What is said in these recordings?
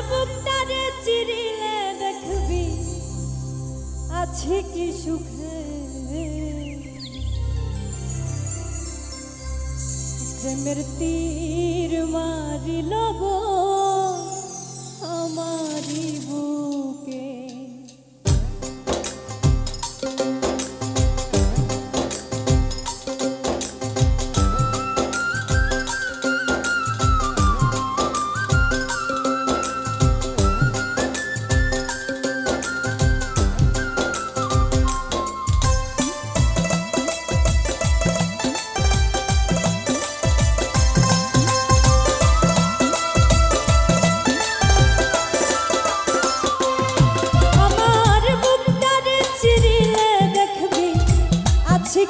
বুকটারে চিরিলে দেখবি আছে কি সুখে প্রেমের তীর মারিল গো আমারি বুকে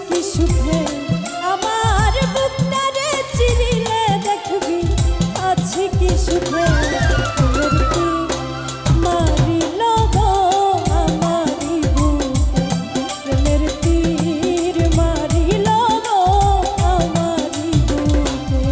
কি সুখে আমার বুকটারে চিরিলে দেখবি আছে কি সুখে মারিল গো আমারি বুকে প্রেমের তীর মারিল গো আমারি বুকে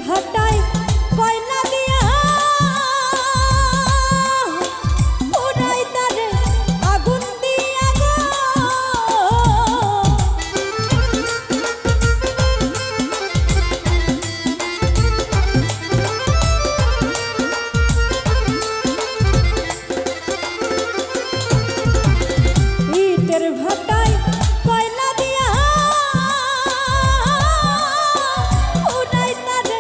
ভাটাই কয়লা দিয়া পুরাই তারে আগুন দিয়া গো ইটের ভাটাই কয়লা দিয়া পুরাই তারে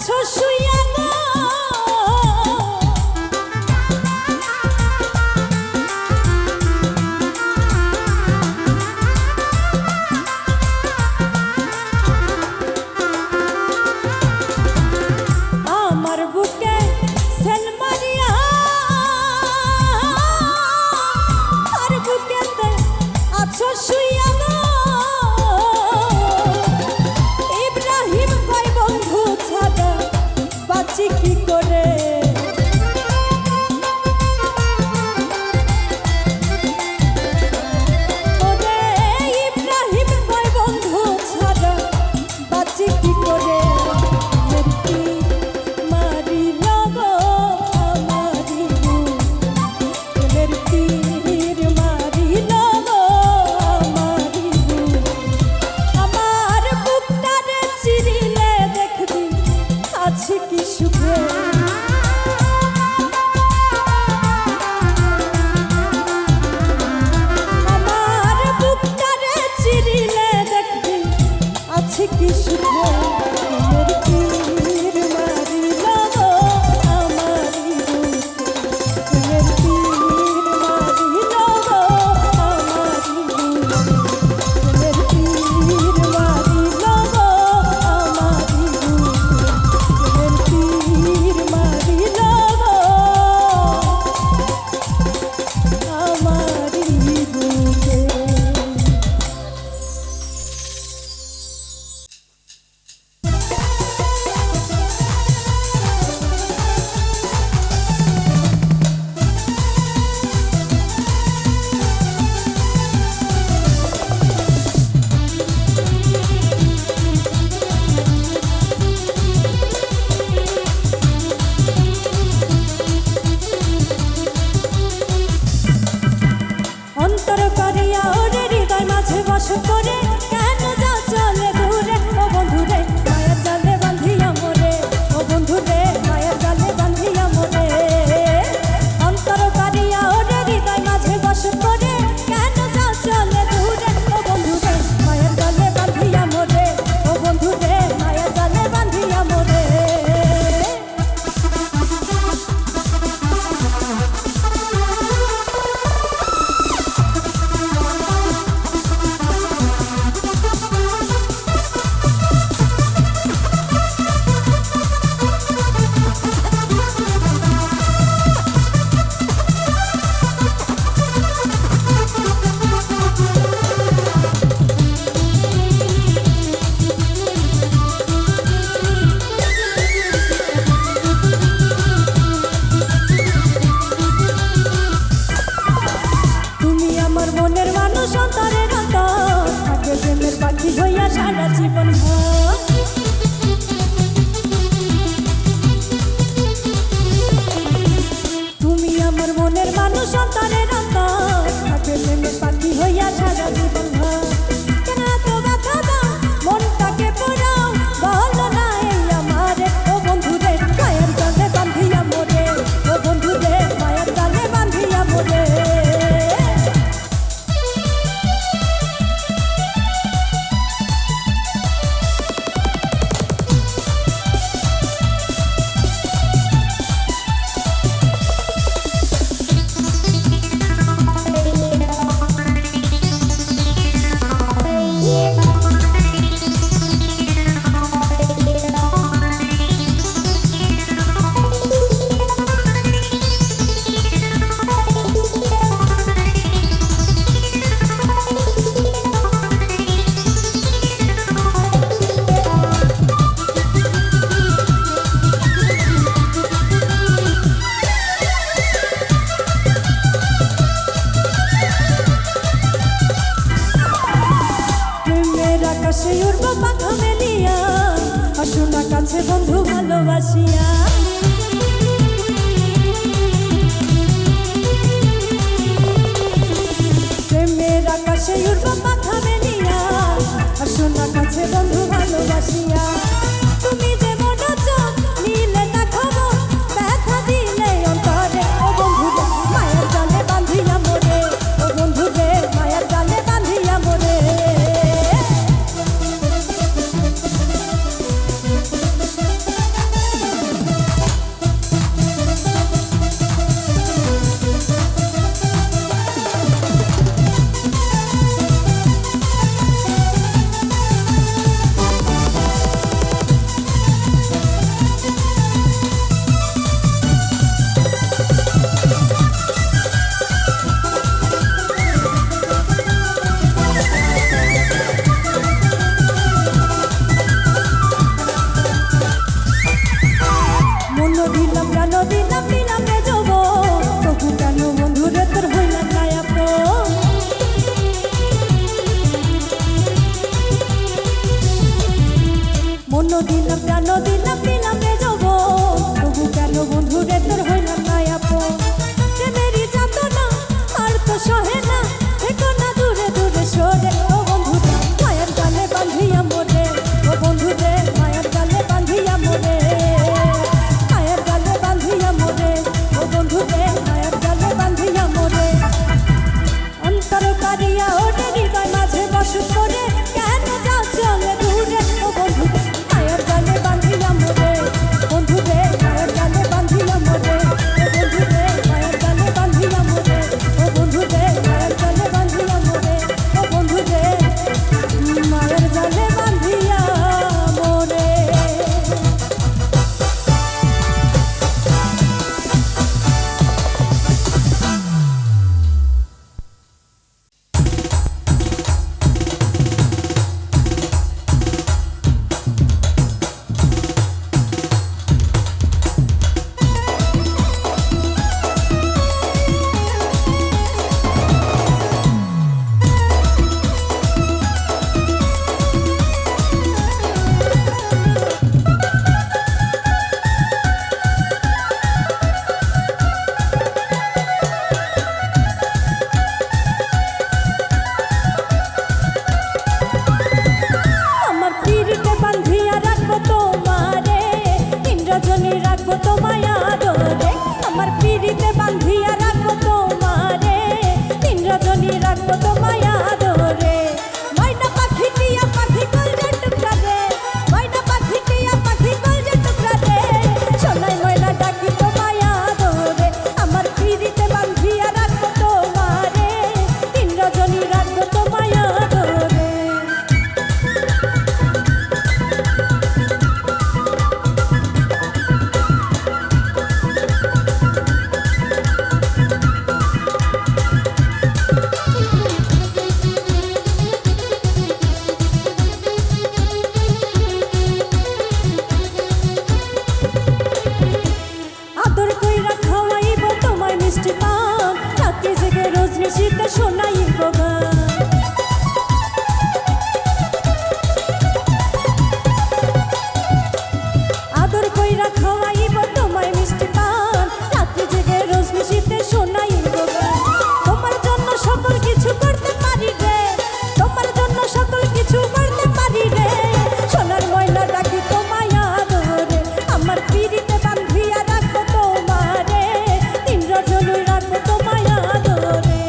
আছো শুইয়া গো আমার বুকে সেল মারিয়া আর বুকেতে আছো শুইয়া গো ইব্রাহিম কয় বন্ধু ছাড়া বাঁচি কি করে ওরে ইব্রাহিম কয় বন্ধু ছাড়া বাঁচি কি করে কি সুখে করে কেন যাও চলে দূরে ও বন্ধুরে মায়ের জালে বাঁধিয়া মোরে ও বন্ধুরে মায়ের জালে বাঁধিয়া মোরে অন্তর কারিয়া ওরে হৃদয় মাঝে বস করে কেন যাও চলে দূরে ও বন্ধুরে মায়ের জালে বাঁধিয়া মোরে ও বন্ধুরে মায়ের জালে বাঁধিয়া মোরে অন্তরের অন্তর থাকে প্রেমের পাখি হইয়া সারা জীবন তুমি আমার মনের মানুষ অন্তরের অন্তর থাকে প্রেমের পাখি হইয়া সারা জীবন কেন এত ব্যথা দাও মনটাকে পোড়াও বলো না এই আমারে ও বন্ধুরে মায়ের জালে বাঁধিয়া মোরে ও বন্ধুরে মায়ের জালে বাঁধিয়া মোরে আকাশে উড়বো পাখা মেলিয়া আসো না কাছে বন্ধু ভালোবাসিয়া প্রেমের আকাশে উড়বো পাখা মেলিয়া আসো না কাছে বন্ধু ভালোবাসিয়া তুমি যে মনে চোখ নীলে দেখাবো ব্যথা দিলে অন্তরে ও বন্ধুরে মায়ের জালে বাঁধিয়া মোরে ও বন্ধুরে মায়ের জালে বাঁধিয়া মোরে দিলাম প্রাণ দিলাম দিলাম রে যাব, তবু কেন বন্ধুরে তোর হইলাম না আপন। মন দিলাম প্রাণ দিলাম দিলাম রে যাব, তবু কেন বন্ধুরে তোর হইলাম না আপন। প্রেমেরই যাতনা আর তো সহে না, থেকো না দূরে দূরে সরে ও বন্ধুরা, মায়ার জালে বাঁধিয়া মোরে, ও বন্ধুরে মায়ার জালে বাঁধিয়া মোরে, মায়ার জালে বাঁধিয়া মোরে, ও বন্ধুরে মায়ার জালে বাঁধিয়া মোরে। অন্তর কারিয়া ওঠে হৃদয় মাঝে বসত করে, কেন যাও চলে দূরে ও বন্ধুরে, মায়ার জালে বাঁধিয়া মোরে, বন্ধুরে মায়ার জালে বাঁধিয়া মোরে, ও বন্ধুরে মায়ার জালে বাঁধিয়া মোরে, ও বন্ধুরে মায়ার জালে বাঁধিয়া মোরে, ও বন্ধুরে মায়ার জালে বাঁধিয়া মোরে। আমার পিরিতে বাঁধিয়া রাখবো তোমারে, ইন্দ্রজনী রাখবো তোমায় আদরে, আমার পিরিতে বাঁধিয়া রাখবো তোমারে, ইন্দ্রজনী রাখবো তোমায় আদরে। ময়না পাখি টিয়া পাখি কলজে টুকরা রে, ময়না পাখি টিয়া পাখি কলজে টুকরা রে, সোনাই ময়না ডাকি তোমায় আদরে, আমার পিরিতে বাঁধিয়া রাখবো তোমারে, ইন্দ্রজনী রাখবো তোমায় আদরে। আদর কইরা খাওয়াইব তোমায় মিষ্টি পান, রাতে জেগে রোজ নিশীতে শোনাইব গান। আদর কইরা খাওয়াইব তোমায় মিষ্টি পান, রাতে জেগে রোজ নিশীতে শোনাইব গান। তোমার জন্য সকল কিছু করতে পারি রে, তোমার জন্য সকল কিছু করতে পারি রে, সোনার ময়না ডাকি তোমায় আদরে, আমার পিরিতে বাঁধিয়া রাখবো তোমারে, ইন্দ্রজনী রাখবো তোমায় আদরে।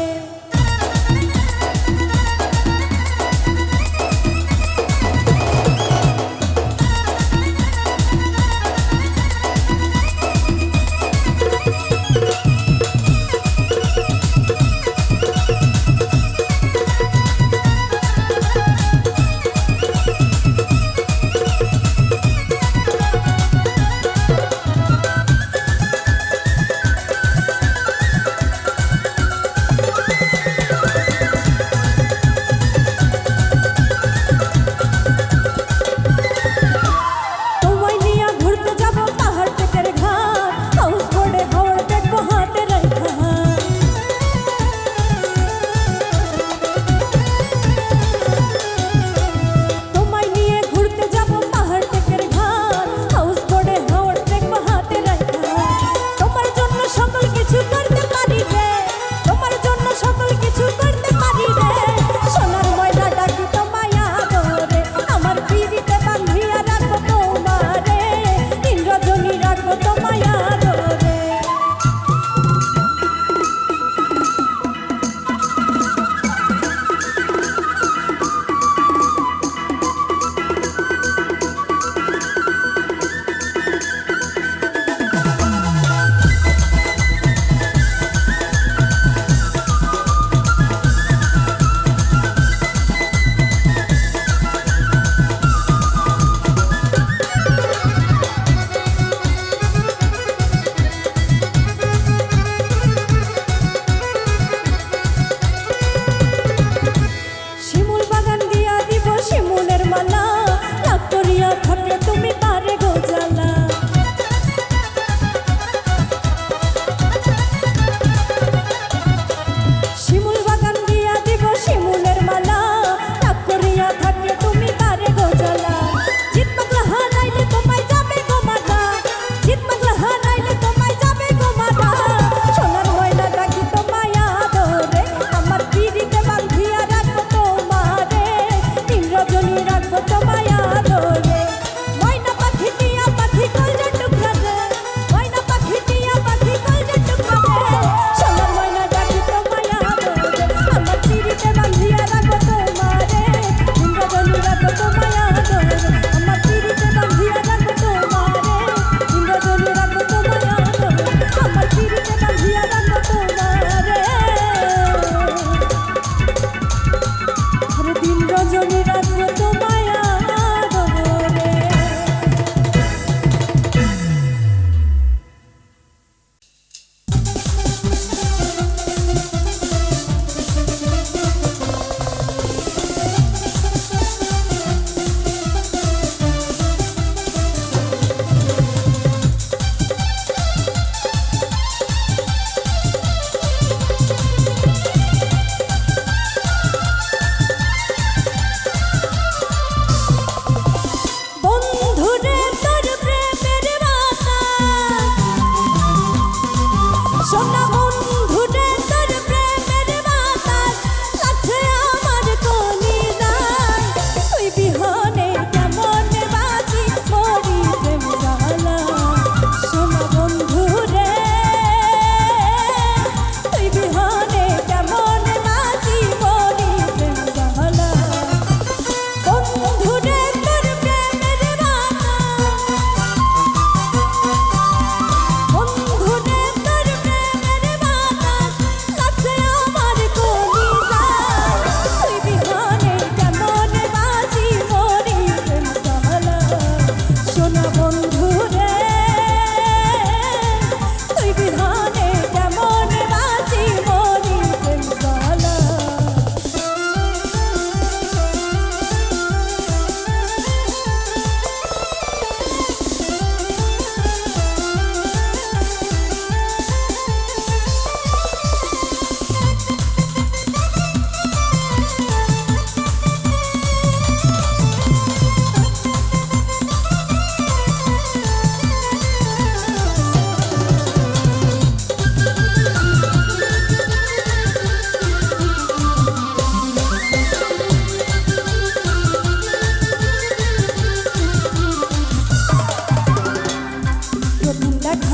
তোমায় নিয়ে ঘুরতে যাব পাহাড় পেটের ঘাট, হাউস বোর্ডে হাওড় দেখবো হাতে রেখা। তোমায় নিয়ে ঘুরতে যাব পাহাড় পেটের ঘাট, হাউস বোর্ডে হাওড় দেখবো হাতে রেখা। তোমার জন্য সকল কিছু করতে পারি রে, তোমার জন্য সকল কিছু করতে পারি রে, সোনার ময়না ডাকি তোমায় আদরে, আমার পিরিতে বাঁধিয়া রাখবো তোমারে, ইন্দ্রজনী রাখবো তোমায় আদরে।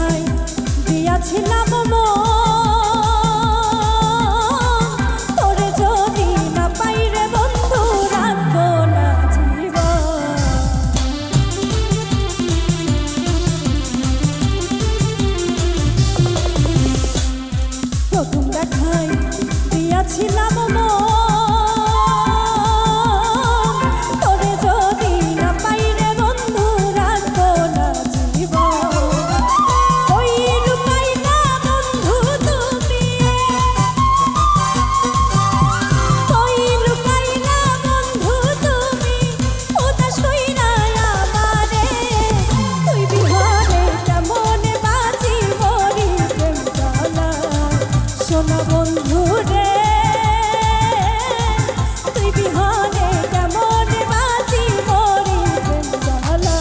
দেখাই দিয়াছিলাম মন, তোরে যদি না পাই রে বন্ধু রাখবো না জীবন। প্রথম দেখাই দিয়াছিলাম মন, তোরে যদি না পাই রে বন্ধু রাখবো না জীবন। ওই লুকাইলা বন্ধু তুমি, ওই লুকাইলা বন্ধু তুমি উদাস কইরা আমারে। তুই বিহারে কেমনে বাঁচি মরি প্রেম জ্বালায়, সোনা বন্ধু রে। তুই বিহারে কেমনে বাঁচি মরি প্রেম জ্বালায়।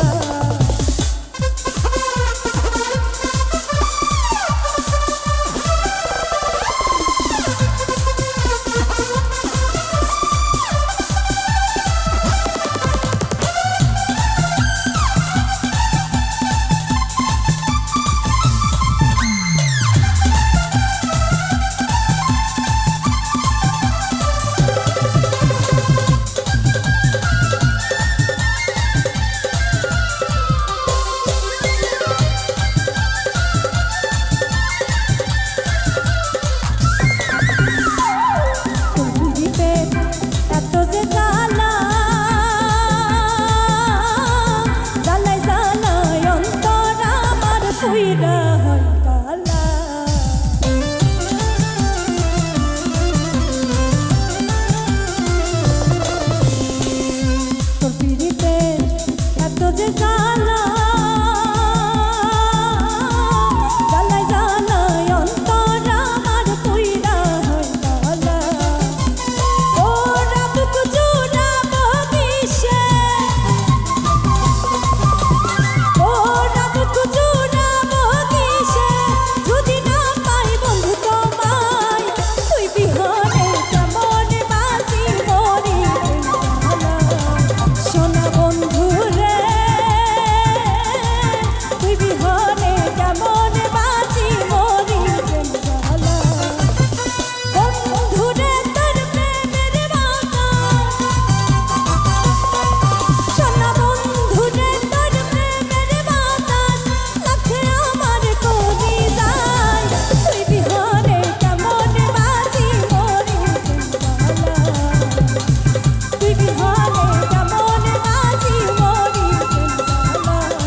পৃথিবীতে এত যে জ্বালা, জ্বালায় জ্বালায় অন্তর আমার পুইরা হয় কালা। তোর পিড়িতে এত যে জ্বালা, জ্বালায় জ্বালায় অন্তর আমার পুইরা হয় কালা। ওরা বুক জুড়াবো কিসে, ওরা বুক জুড়াবো কিসে যদি না পাই বন্ধু তোমায়। তুই বিহারে কেমনে বাঁচি মরি প্রেম জ্বালায়, সোনা বন্ধু রে। তুই বিহারে কেমনে বাঁচি মরি প্রেম জ্বালায়। বন্ধু রে তোর প্রেমের বাতাস, সোনা বন্ধু রে তোর প্রেমের বাতাস লাগছে আমার কলিজায়। তুই বিহারে কেমনে বাঁচি মরি প্রেম জ্বালায়, তুই বিহারে কেমনে বাঁচি মরি প্রেম জ্বালায়,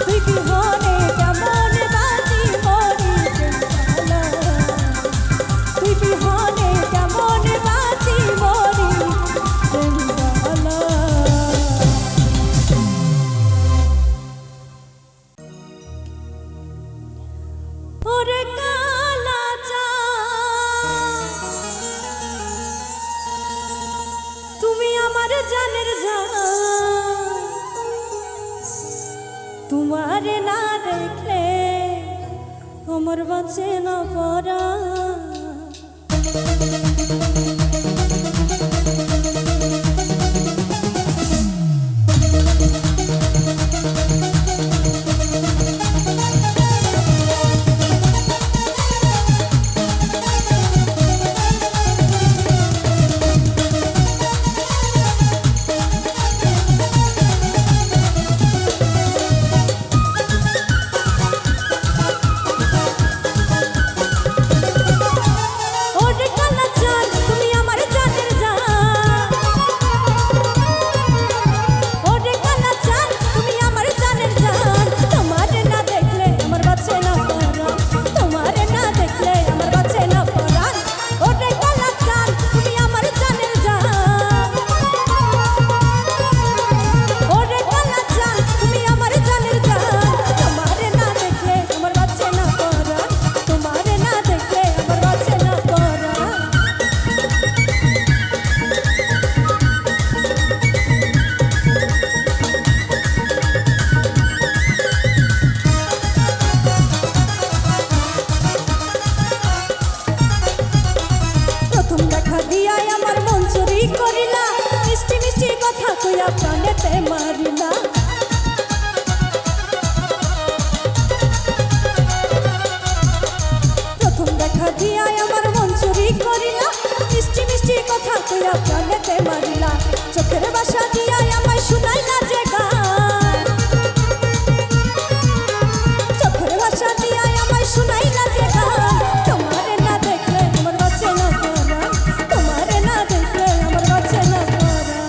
তুই বিহারে কেমনে বাঁচি মরি প্রেম জ্বালায়, তুই বিহারে কেমনে বাঁচি মরি প্রেম জ্বালায়। ওরে কালা চাঁদ, তুমি আমার জানের জান, তোমারে না দেখলে আমার বাঁচে না পরাণ। ওরে কালা চাঁদ, তুমি লইয়া প্রাণেতে মারিলা চোখের বাসা দিয়া আমায় শুনাইলা যে গান চোখের বাসা দিয়া আমায় শুনাইলা যে গান তোমারে না দেখলে আমার বাঁচে না পরাণ তোমারে না দেখলে আমার বাঁচে না পরাণ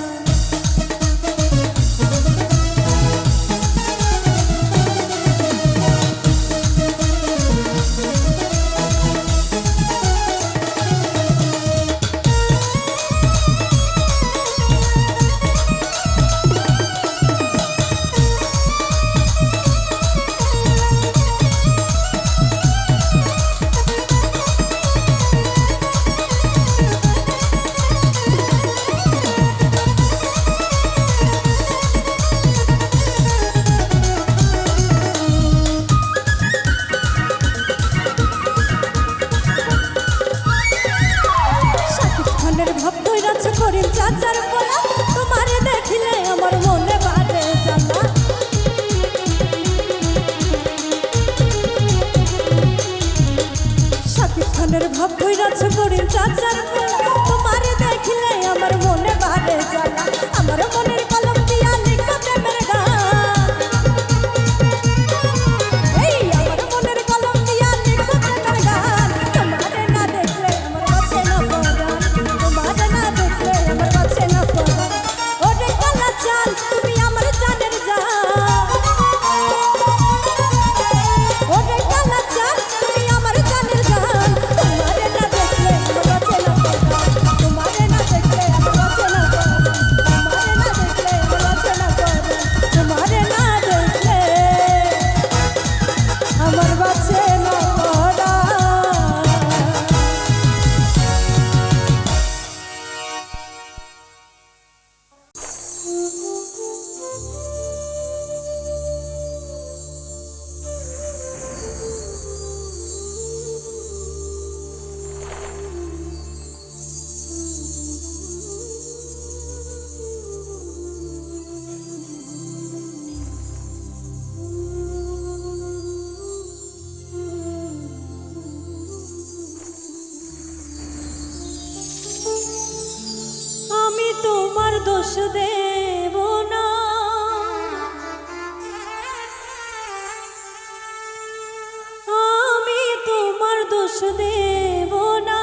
করিম চাচার পোলা তোমারে দেখিলে আমার মনে বাড়ে জ্বালা শাকিব খানের ভাব ধইরাছ করিম চাচার পোলা তোমারে দেখিলে আমার মনে বাড়ে জ্বালা আমার মনের কলম দিয়া লিখো প্রেমের গান এই আমার মনের কলম দিয়া লিখো প্রেমের গান তোমারে না দেখলে আমার বাঁচে না পরাণ তোমারে না দেখলে আমার বাঁচে না পরাণ ওরে কালা চাল তুমি আমার জানের জান ওরে কালা চাল তুমি আমার জানের জান তোমারে না দেখলে আমার বাঁচে না পরাণ তোমারে না দেখলে আমার বাঁচে না পরাণ তোমারে না দেখলে আমার বাঁচে না পরাণ আমি তোমার দোষ দেব না আমি তোমার দোষ দেব না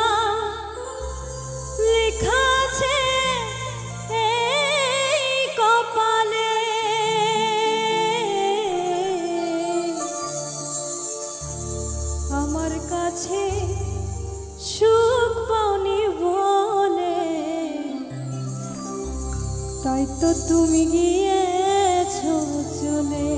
লেখা আছে এই কপালে আমার কাছে সুখ পাওনি বলে তাই তো তুমি গিয়েছো চলে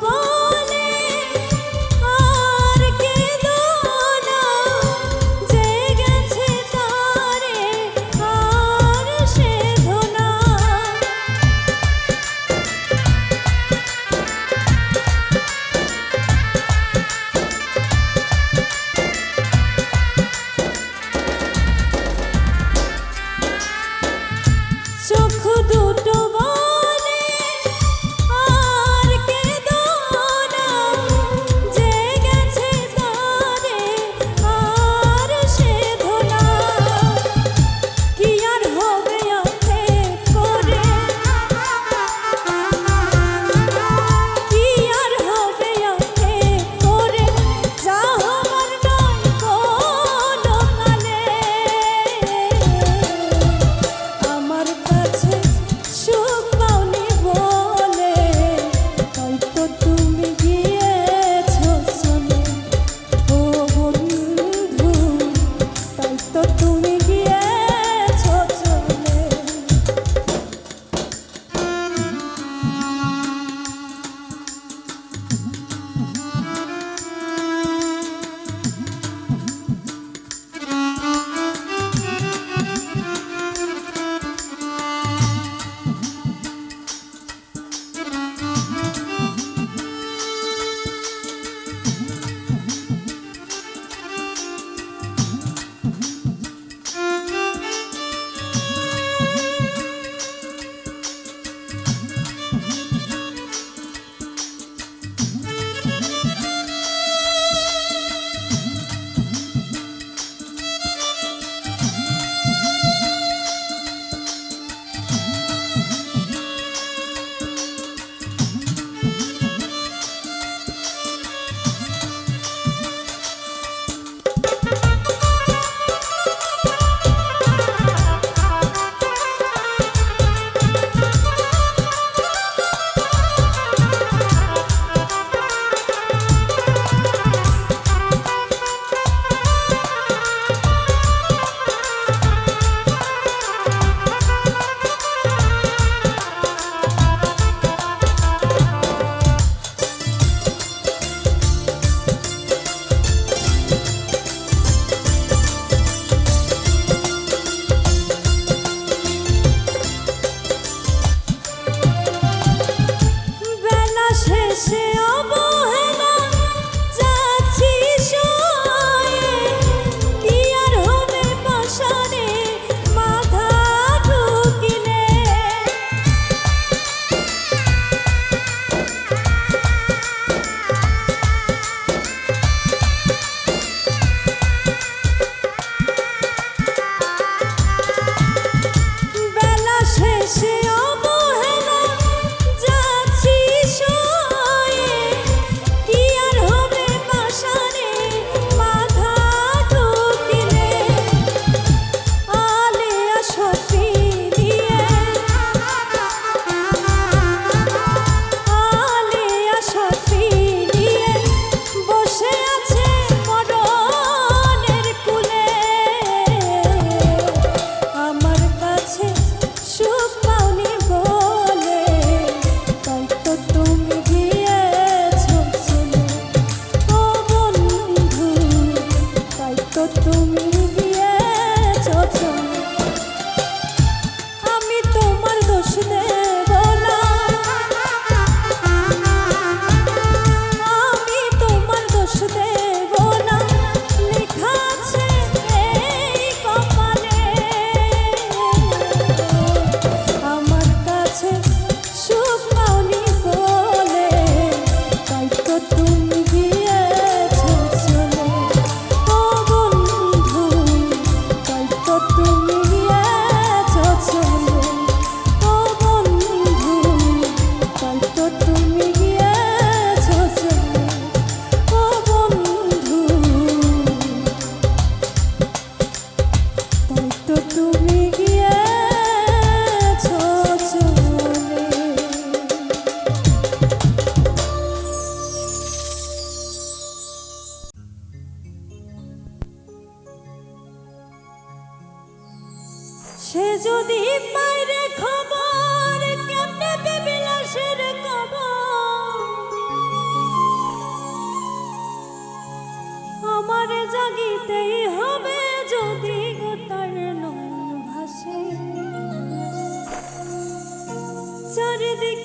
বলে আর কেঁদো না, যে গেছে তারে আর সেধো না। চোখ দুটো বলে আর কেঁদো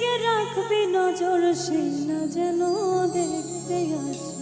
চারিদিকে রাখবি নজর, সে না যেন দেখতে আসে।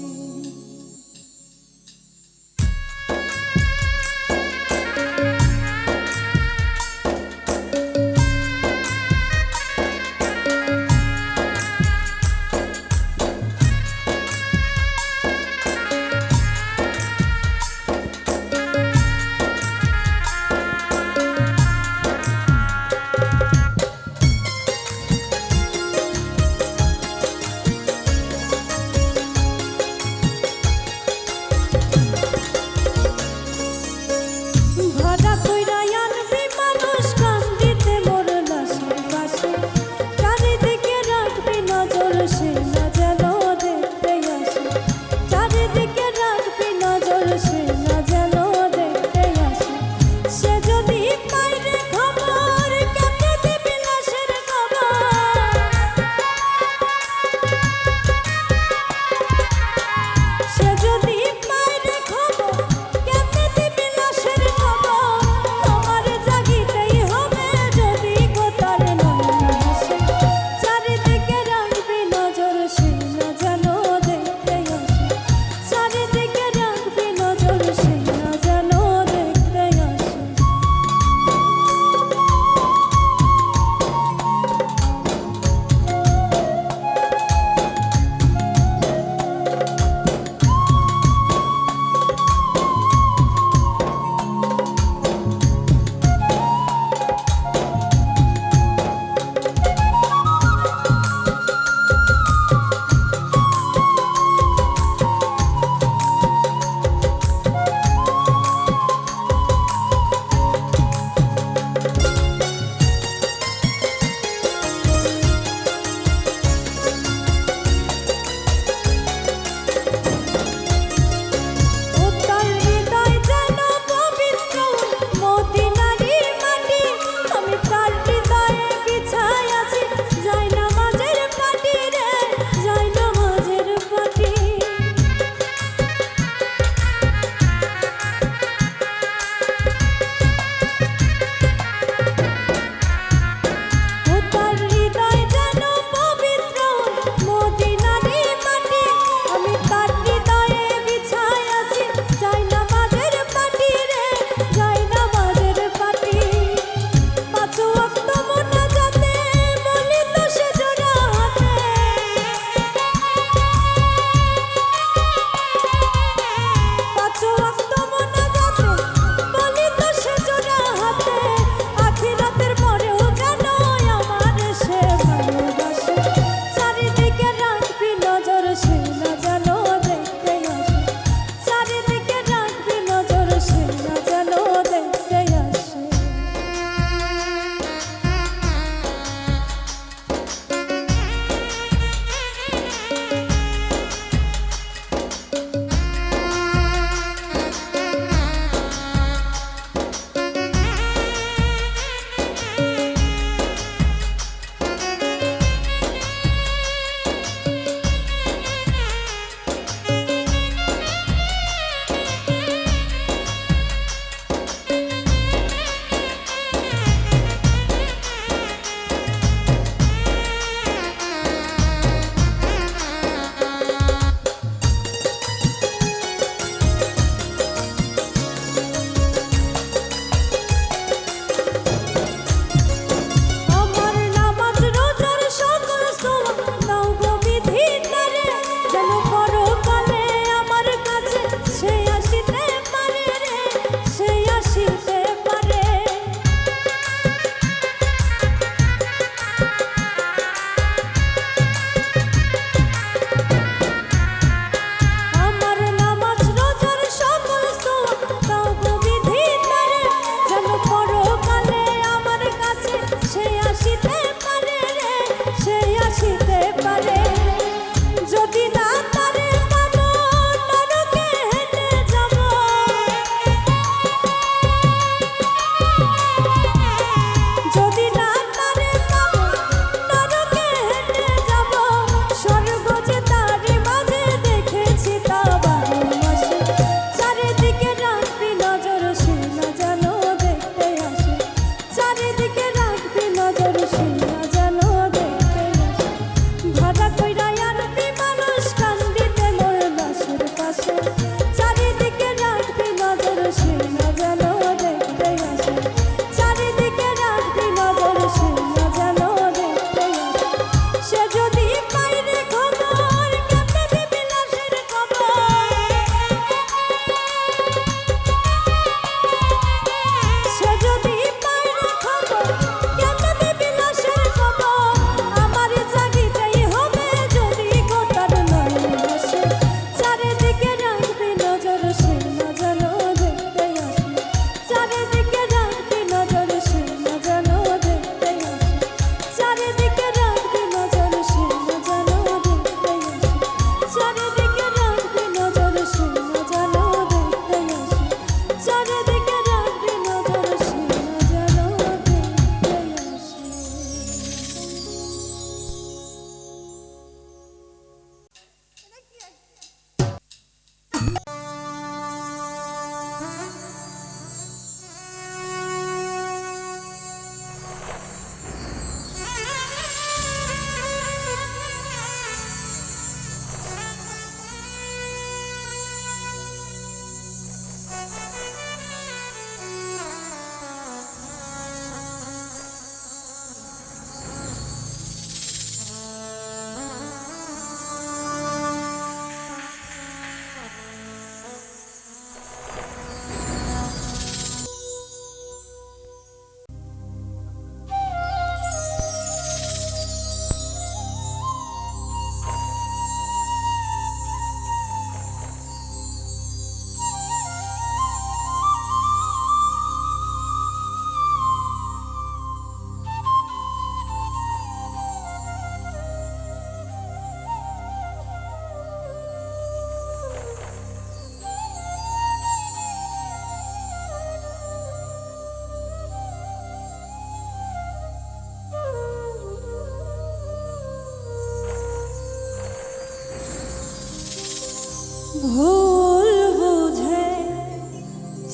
ভুল বুঝে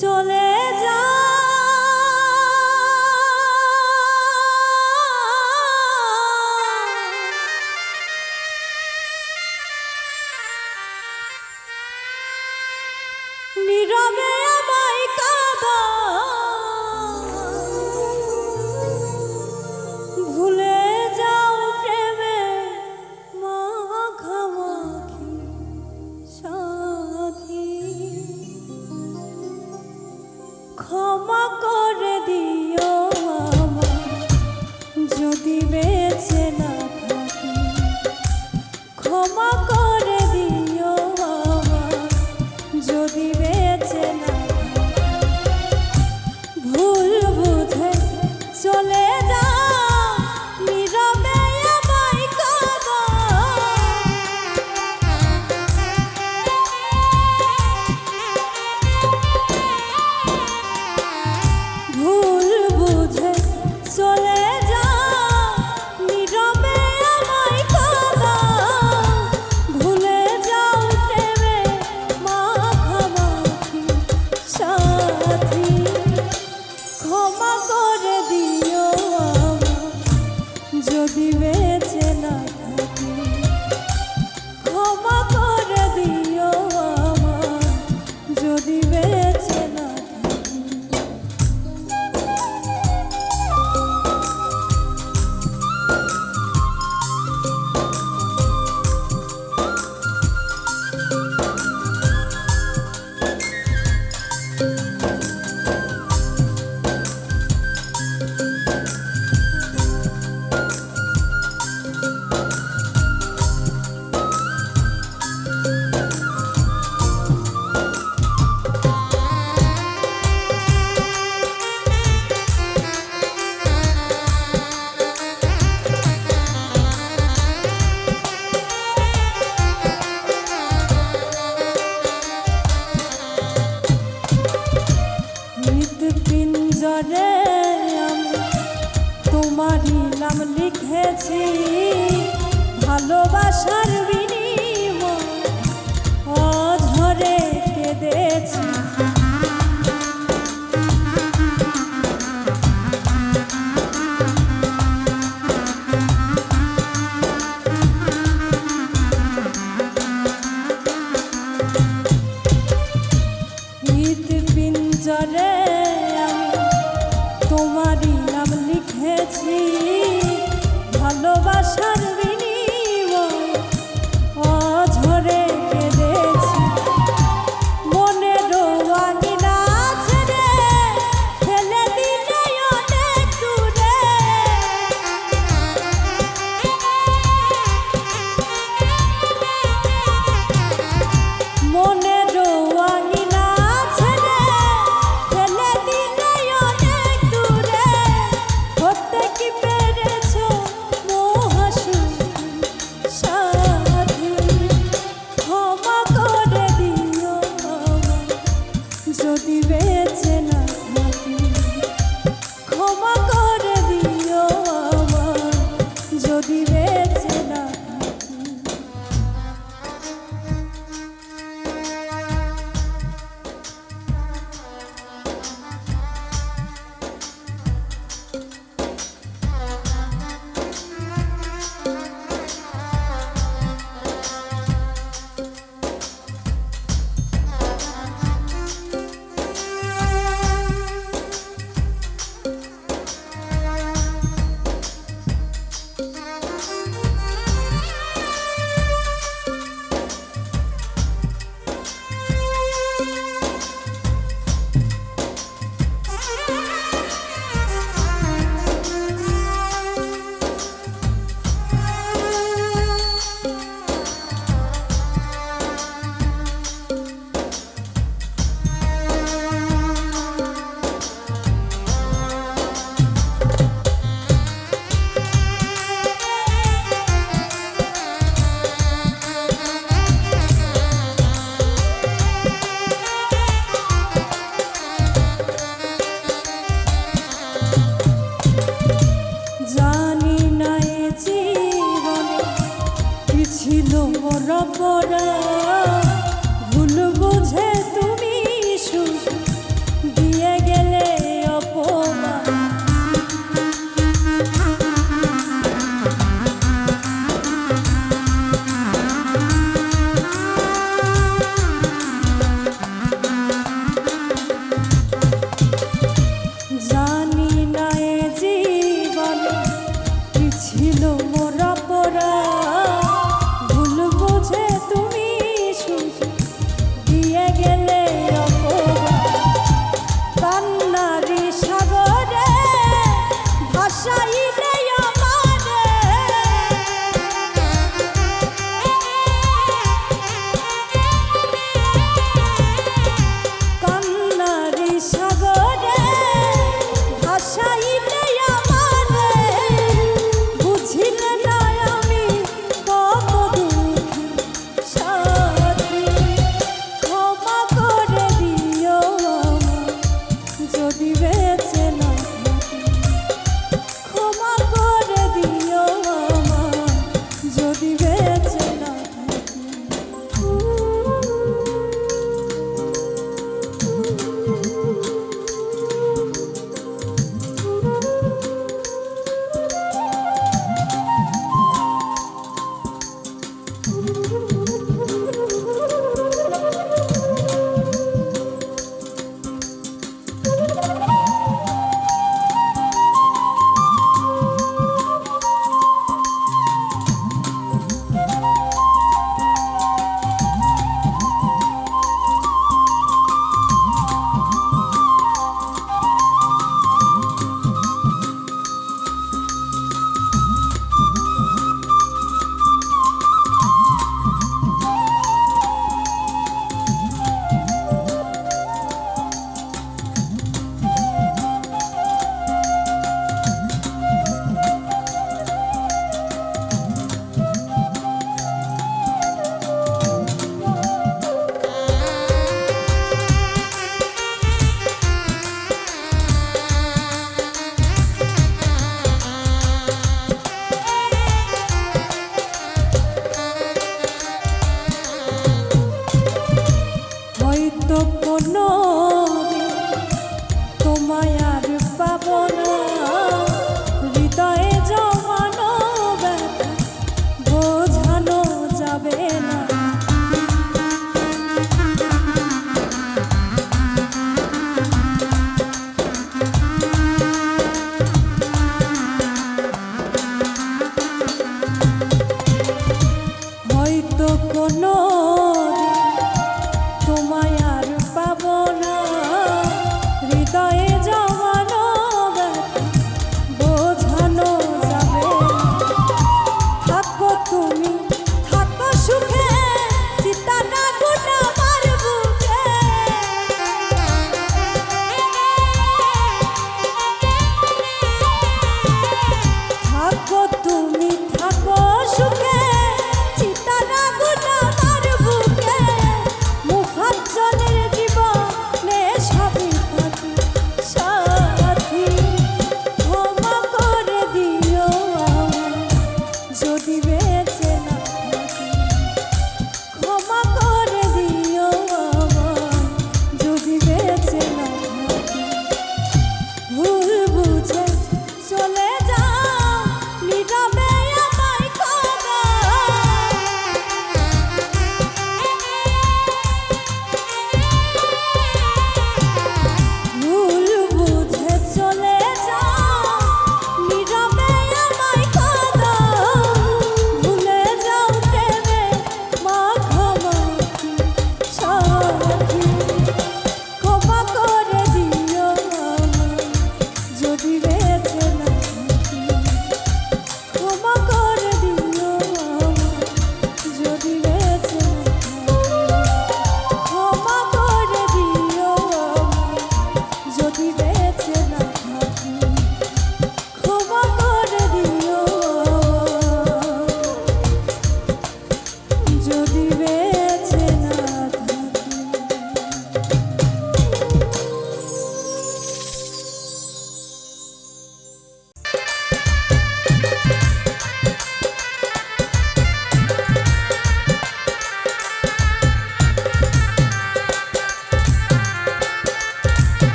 চলে যা নীরবে আমায় কাঁদা ভুলে যাও প্রেমে মাখামাখি সাথী ক্ষমা করে দিও আমায় যদি বেঁচে না থাকি ক্ষমা করে দিও আমায় যদি বেঁচে না ভুল বুঝে চলে যা নীরবে আমায় কাঁদা ভুল বুঝে চলে যা নীরবে আমায় কাঁদা ভুলে যাও প্রেমে মাখামাখি সাথী ক্ষমা করে দিও আমায় যদি বেঁচে না থাকি ক্ষমা করে দিও আমায় যদি বেঁচে না থাকি পিঞ্জরে আমি তোমারই নাম লিখেছি ভালোবাসার বিনিময় অঝরে কেঁদেছি পিঞ্জরে তোমারই নাম লিখেছি ভালোবাসার বিনিময় অঝরে কেঁদেছি মনের আঙিনা ছেড়ে ফেলে দিলে অনেক দূরে মনের আঙিনা ছেড়ে ফেলে দিলে অনেক দূরে হতে কি পেরেছো মহাসুখী সাথী ক্ষমা করে দিও আমায় যদি বেঁচে না থাকি ক্ষমা করে দিও আমায় যদি বেঁচে না ছিল মোর পরা ভুল কোনো